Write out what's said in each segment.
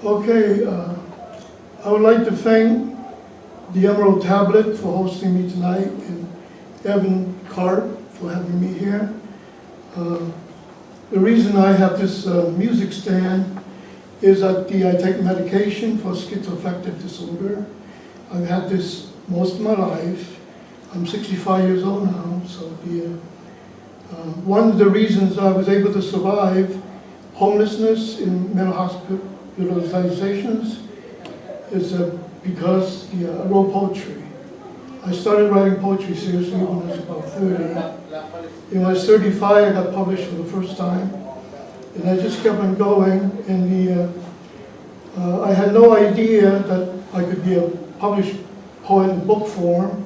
Okay, I would like to thank the Emerald Tablet for hosting me tonight and Evan Carp for having me here. The reason I have this music stand is that I take medication for schizoaffective disorder. I've had this most of my life. I'm 65 years old now, so one of the reasons I was able to survive homelessness in mental hospitalizations is because I wrote poetry. I started writing poetry seriously when I was about 30. When I was 35, I got published for the first time. And I just kept on going. And I had no idea that I could be a published poet in book form.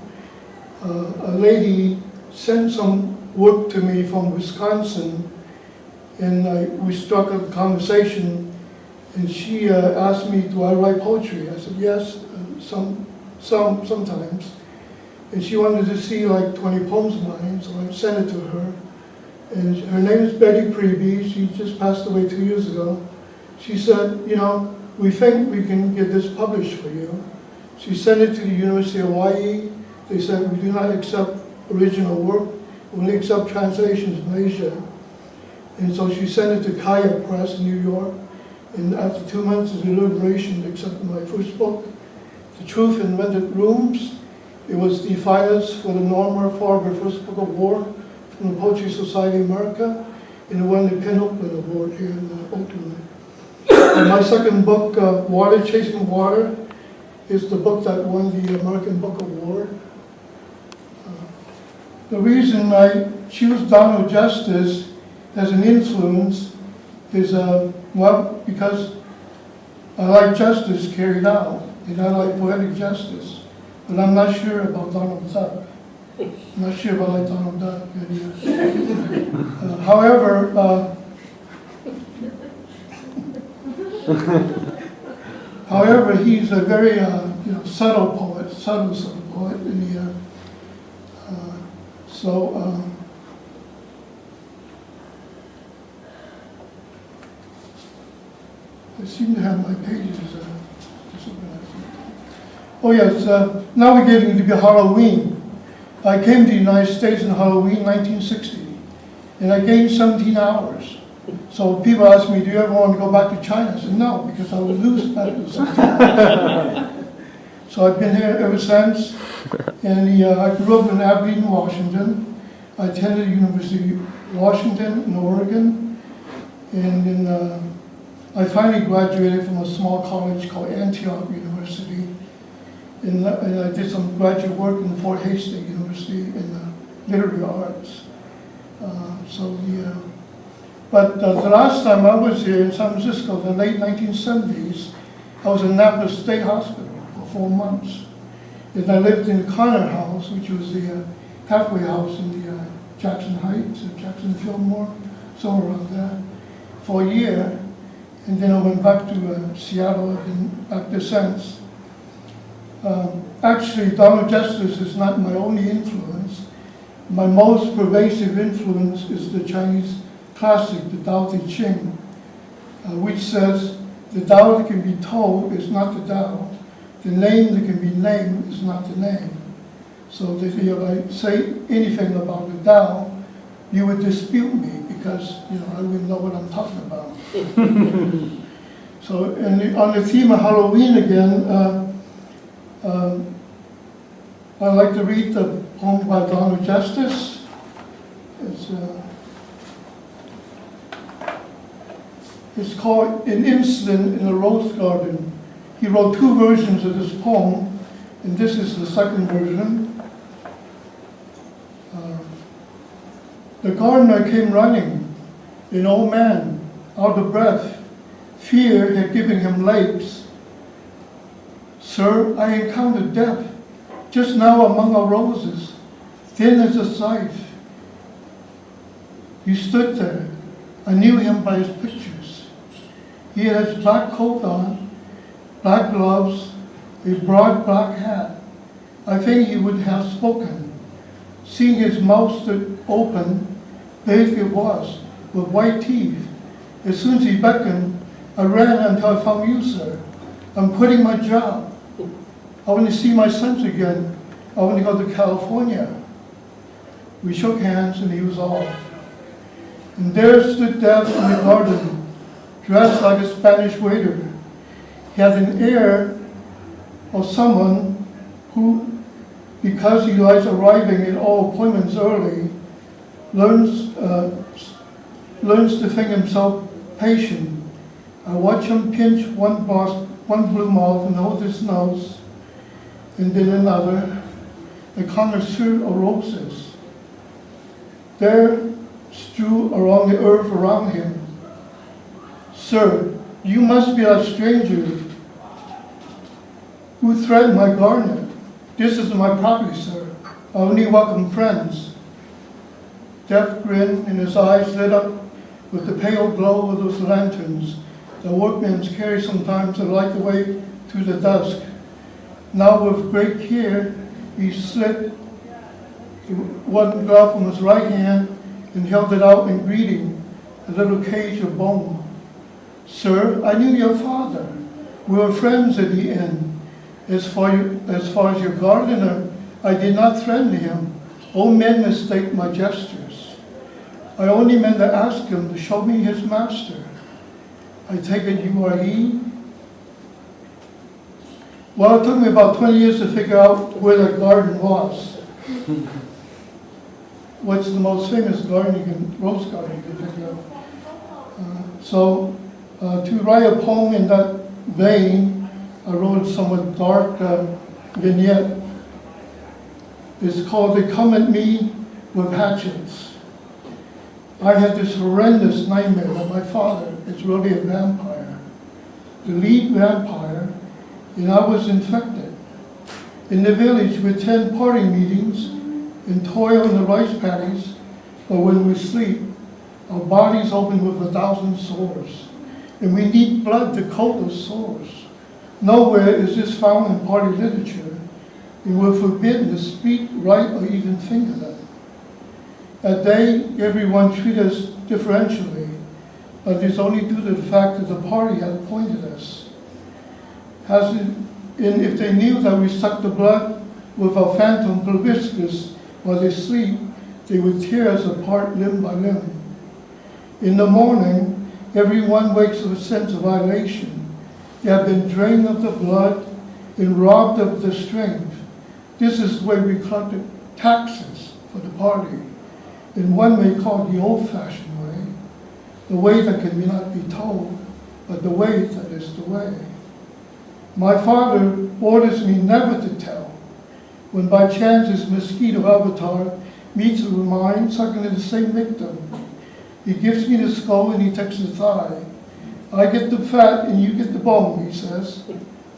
A lady sent some work to me from Wisconsin, and we struck a conversation. And she asked me, do I write poetry? I said, yes, sometimes. And she wanted to see like 20 poems of mine, so I sent it to her. And her name is Betty Preby. She just passed away 2 years ago. She said, we think we can get this published for you. She sent it to the University of Hawaii. They said, we do not accept original work, we only accept translations in Asia. And so she sent it to Kaya Press in New York. And after 2 months of deliberation, they accepted my first book, The Truth in Rented Rooms. It was the finalist for the Norma Farber First Book Award from the Poetry Society of America, and it won the Penn Oakland Award here in Oakland. And my second book, Water Chasing Water, is the book that won the American Book Award. The reason I choose Donald Justice as an influence is, because I like justice carried out, and I like poetic justice, but I'm not sure about Donald Duck. I'm not sure if I like Donald Duck. However, he's a very subtle poet, subtle poet, and I seem to have my pages disorganized. Oh yes, now we're getting to be Halloween. I came to the United States in Halloween 1960, and I gained 17 hours. So people ask me, do you ever want to go back to China? I said, no, because I would lose back to 17 hours. So I've been here ever since, and I grew up in Abilene, Washington. I attended the University of Washington in Oregon, and then I finally graduated from a small college called Antioch University, and I did some graduate work in Fort Hays State University in literary arts. But the last time I was here in San Francisco, the late 1970s, I was in Napa State Hospital for 4 months. And I lived in Connor House, which was the halfway house in the Jackson Heights, Jackson Fillmore, somewhere around there, for a year. And then I went back to Seattle and back there since. Actually, Donald Justice is not my only influence. My most pervasive influence is the Chinese classic, the Tao Te Ching, which says, the Tao that can be told is not the Tao. The name that can be named is not the name. So that if I say anything about the Tao, you would dispute me because I wouldn't know what I'm talking about. So on the theme of Halloween again, I'd like to read the poem by Donald Justice. It's called An Incident in a Rose Garden. He wrote 2 versions of this poem, and this is the second version. The gardener came running, an old man, out of breath. Fear had given him legs. Sir, I encountered death just now among our roses, thin as a scythe. He stood there. I knew him by his pictures. He had his black coat on, black gloves, a broad black hat. I think he would have spoken. Seeing his mouth stood open, big it was, with white teeth. As soon as he beckoned, I ran until I found you, sir. I'm quitting my job. I want to see my sons again. I want to go to California. We shook hands and he was off. And there stood Dev in the garden, dressed like a Spanish waiter. He had an air of someone who, because he likes arriving at all appointments early, learns to think himself patient. I watch him pinch one blue mouth and hold his nose, and then another, a connoisseur of roses. There strew along the earth around him. Sir, you must be a stranger who threatened my garden. This is my property, sir. I only welcome friends. Death grinned and his eyes lit up with the pale glow of those lanterns the workmen carry sometimes to light the way through the dusk. Now with great care, he slit one glove from his right hand and held it out in greeting, a little cage of bone. Sir, I knew your father. We were friends at the inn. As far as your gardener, I did not threaten him. All men mistake my gestures. I only meant to ask him to show me his master. I take it you are he? Well, it took me about 20 years to figure out where the garden was. What's the most famous garden rose garden you can think of? To write a poem in that vein, I wrote a somewhat dark vignette. It's called They Come at Me with Hatchets. I had this horrendous nightmare that my father is really a vampire, the lead vampire, and I was infected. In the village, we attend party meetings and toil in the rice paddies, but when we sleep, our bodies open with 1,000 sores, and we need blood to coat those sores. Nowhere is this found in party literature, and we're forbidden to speak, write, or even think of them. That day, everyone treated us differentially, but it's only due to the fact that the party had appointed us. And if they knew that we sucked the blood with our phantom proboscis while they sleep, they would tear us apart limb by limb. In the morning, everyone wakes with a sense of elation. They have been drained of the blood and robbed of the strength. This is the way we collected taxes for the party, in one may call it the old-fashioned way, the way that can not be told, but the way that is the way. My father orders me never to tell. When by chance his mosquito avatar meets with mine, sucking at the same victim, he gives me the skull and he takes the thigh. I get the fat and you get the bone, he says.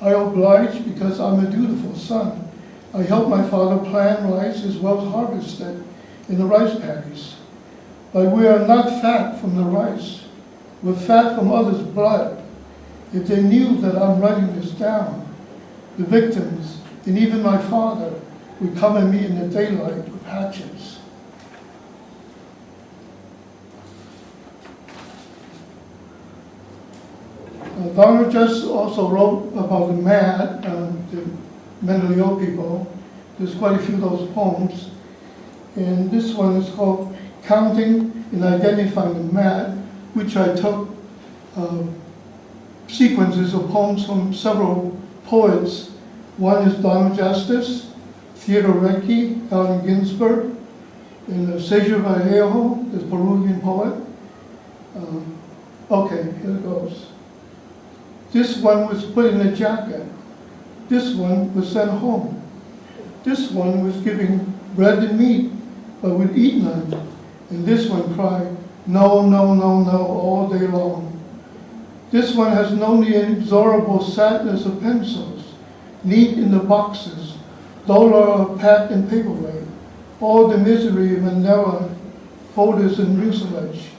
I oblige because I'm a dutiful son. I help my father plant rice as well as harvest it in the rice paddies. But we are not fat from the rice. We're fat from others' blood. If they knew that I'm writing this down, the victims, and even my father, would come at me in the daylight with hatchets. Donald just also wrote about the mad, the mentally ill people. There's quite a few of those poems. And this one is called Counting and Identifying the Mad, which I took sequences of poems from several poets. One is Donald Justice, Theodore Rettke, Allen Ginsberg, and Cesar Vallejo, the Peruvian poet. Okay, here it goes. This one was put in a jacket. This one was sent home. This one was giving bread and meat, but would eat none. And this one cried, no, no, no, no, all day long. This one has known the inexorable sadness of pencils, neat in the boxes, dollar of pad and paperweight, all the misery of Manila, folders and mucilage,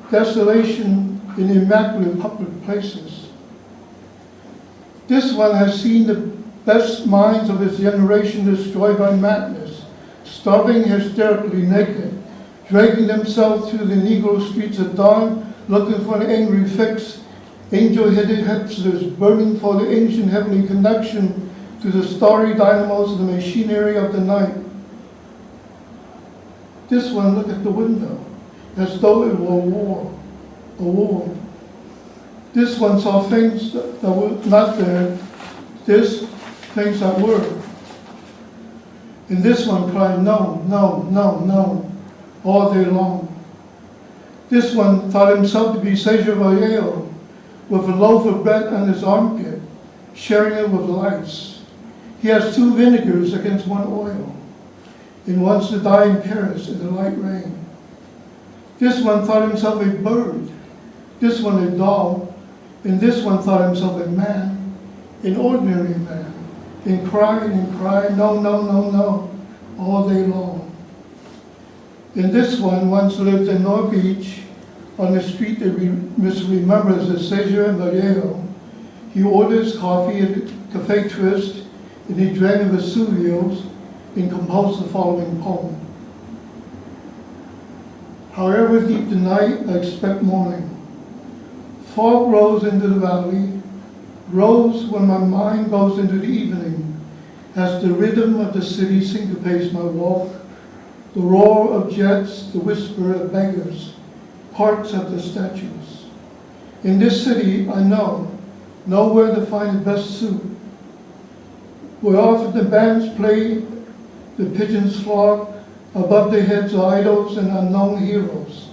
desolation in immaculate public places. This one has seen the best minds of his generation destroyed by madness, starving hysterically naked, dragging themselves through the Negro streets at dawn, looking for an angry fix, angel-headed hipsters burning for the ancient heavenly connection to the starry dynamos of the machinery of the night. This one looked at the window, as though it were a war. This one saw things that were not there, this things that were. And this one cried, no, no, no, no, all day long. This one thought himself to be Sergio Vallejo, with a loaf of bread on his armpit, sharing it with lice. He has 2 vinegars against 1 oil, and wants to die in Paris in the light rain. This one thought himself a bird, this one a dog, and this one thought himself a man, an ordinary man, and cried, no, no, no, no, all day long. And this one once lived in North Beach, on the street that misremembers as Sergio and Vallejo. He orders coffee at Cafe Twist, and he drank a Vesuvios and composed the following poem. However deep the night, I expect morning. Fog rolls into the valley, rose when my mind goes into the evening, as the rhythm of the city syncopates my walk, the roar of jets, the whisper of beggars, parts of the statues. In this city, I know where to find the best soup, where often the bands play, the pigeons flock, above the heads of idols and unknown heroes,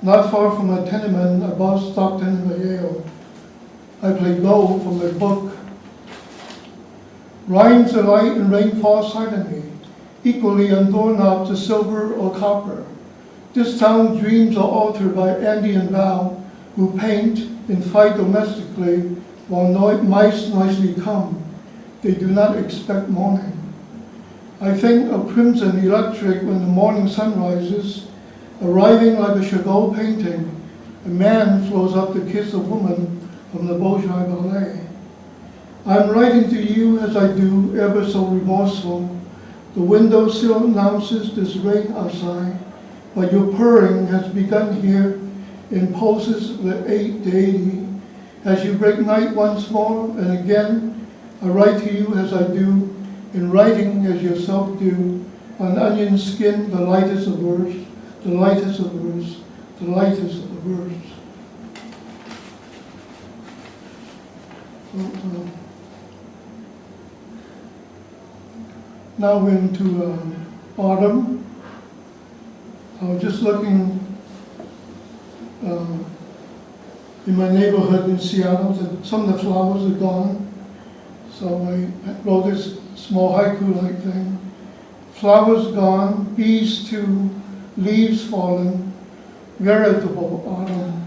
not far from a tenement above Stockton and Vallejo. I play Go from a book. Rhymes are light and rain falls silently, equally on doorknobs of silver or copper. This town dreams are altered by Andy and Val, who paint and fight domestically while mice noisily come. They do not expect morning. I think of crimson electric when the morning sun rises, arriving like a Chagall painting. A man flows up to kiss a woman from the Bolshoi Ballet. I'm writing to you as I do, ever so remorseful. The window sill announces there's rain outside, but your purring has begun here in pulses of 8 to 80. As you break night once more and again, I write to you as I do, in writing as yourself do, on onion skin, the lightest of verse, the lightest of verse, the lightest of verse. Now we're into autumn. I was just looking in my neighborhood in Seattle, that some of the flowers are gone. So I wrote this small haiku-like thing. Flowers gone, bees too, leaves fallen, veritable autumn.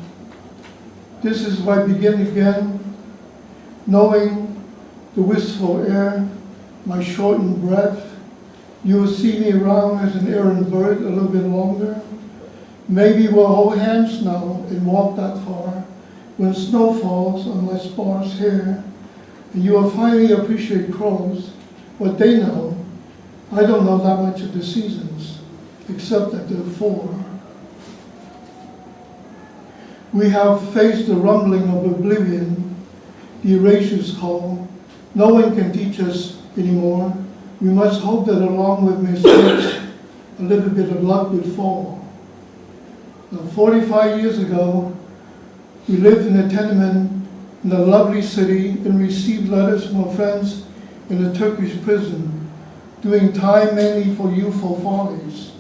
This is why I begin again, knowing the wistful air, my shortened breath. You will see me around as an errant bird a little bit longer. Maybe we'll hold hands now and walk that far when snow falls on my sparse hair, and you will finally appreciate crows, what they know. I don't know that much of the seasons, except that there are 4. We have faced the rumbling of oblivion, the erasure's call. No one can teach us anymore. We must hope that along with mistakes, a little bit of luck would fall. Now, 45 years ago, we lived in a tenement in a lovely city and received letters from our friends in a Turkish prison, doing time mainly for youthful follies.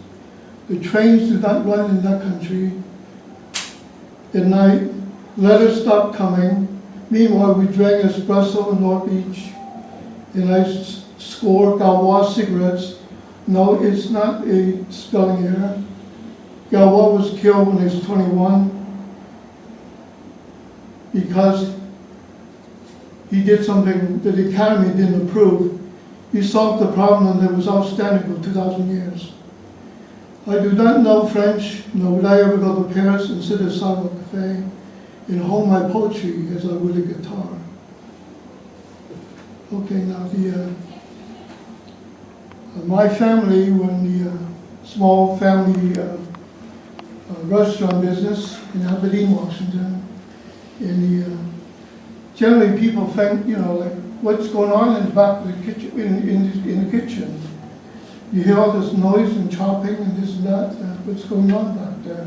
The trains do not run in that country. At night, letters stopped coming. Meanwhile, we drank espresso in North Beach, and I scored Galois cigarettes. No, it's not a spelling error. Galois was killed when he was 21 because he did something that the Academy didn't approve. He solved the problem that was outstanding for 2,000 years. I do not know French, nor would I ever go to Paris and sit at a silent cafe and hold my poetry as I would a guitar. Okay, now my family were in the small family restaurant business in Aberdeen, Washington, in the generally people think, like, what's going on in the back of the kitchen, in the kitchen? You hear all this noise and chopping and this and that, what's going on back there?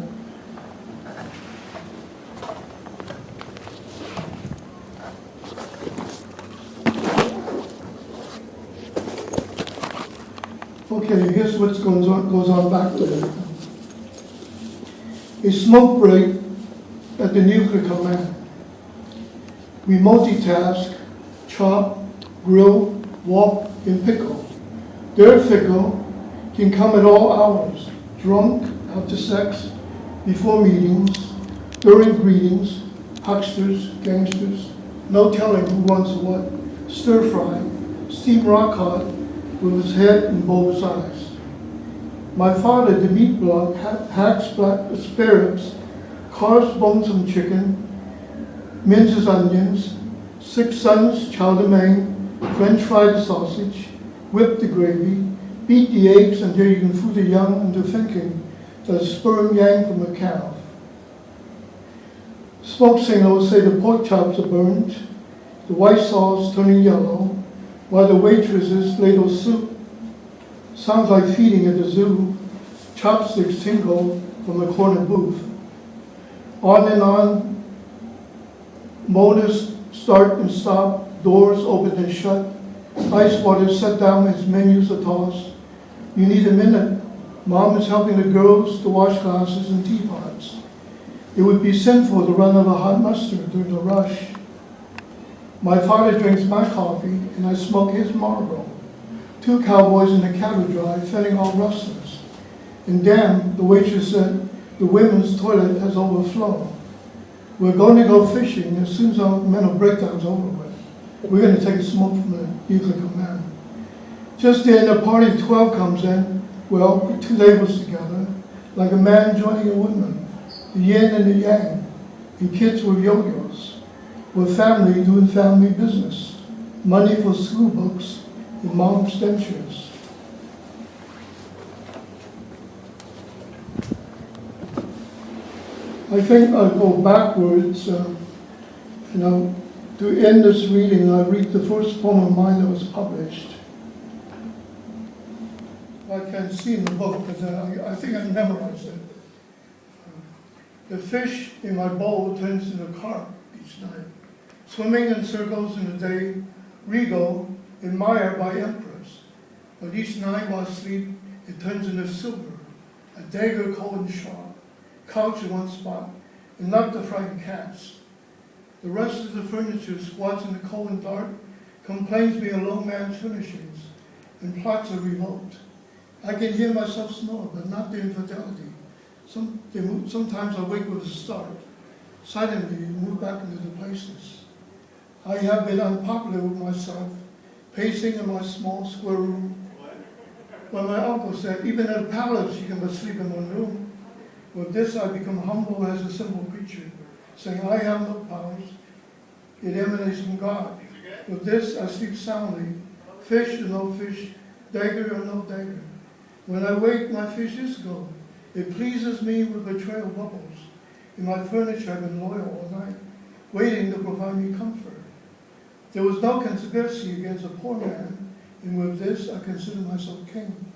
Okay, here's what goes on back there. A smoke break at the nuclear command. We multitask, chop, grill, walk, and pickle. Their fickle can come at all hours, drunk, after sex, before meetings, during greetings, hucksters, gangsters, no telling who wants what, stir fry, steam rock hot, with his head and bulbous eyes. My father, the meat block, hacks black asparagus, carves bones of chicken, minces onions, 6 sons, chow mein, French fry the sausage, whip the gravy, beat the eggs until you can fool the young into thinking that a sperm yanked from a cow. Smoke signals say the pork chops are burned, the white sauce turning yellow, while the waitresses ladle soup. Sounds like feeding at the zoo. Chopsticks tinkle from the corner booth. On and on, motors start and stop, doors open and shut, ice water set down as menus are tossed. You need a minute. Mom is helping the girls to wash glasses and teapots. It would be sinful to run out of hot mustard during the rush. My father drinks my coffee, and I smoke his Marlboro. 2 cowboys in the cattle drive, fending off rustlers. And damn, the waitress said, the women's toilet has overflown. We're going to go fishing as soon as our mental breakdown's over with. We're going to take a smoke from the nuclear command. Just then, the party of 12 comes in, well, put 2 tables together, like a man joining a woman, the yin and the yang, and kids with yo-yos. With family doing family business, money for school books, and mom's dentures. I think I'll go backwards. To end this reading, I'll read the first poem of mine that was published. I can't see in the book, but I think I memorized it. The fish in my bowl turns into carp each night. Swimming in circles in the day, regal, admired by emperors. But each night while asleep, it turns into silver, a dagger cold and sharp, couch in one spot, enough to frighten cats. The rest of the furniture squats in the cold and dark, complains being a low man's furnishings, and plots a revolt. I can hear myself snore, but not the infidelity. Sometimes I wake with a start, silently move back into the places. I have been unpopular with myself, pacing in my small square room. When my uncle said, even in a palace you can but sleep in one room. With this I become humble as a simple creature, saying I have no powers. It emanates from God. With this I sleep soundly, fish or no fish, dagger or no dagger. When I wake, my fish is gold. It pleases me with a trail of bubbles. In my furniture I've been loyal all night, waiting to provide me comfort. There was no conspiracy against a poor man, and with this I consider myself king.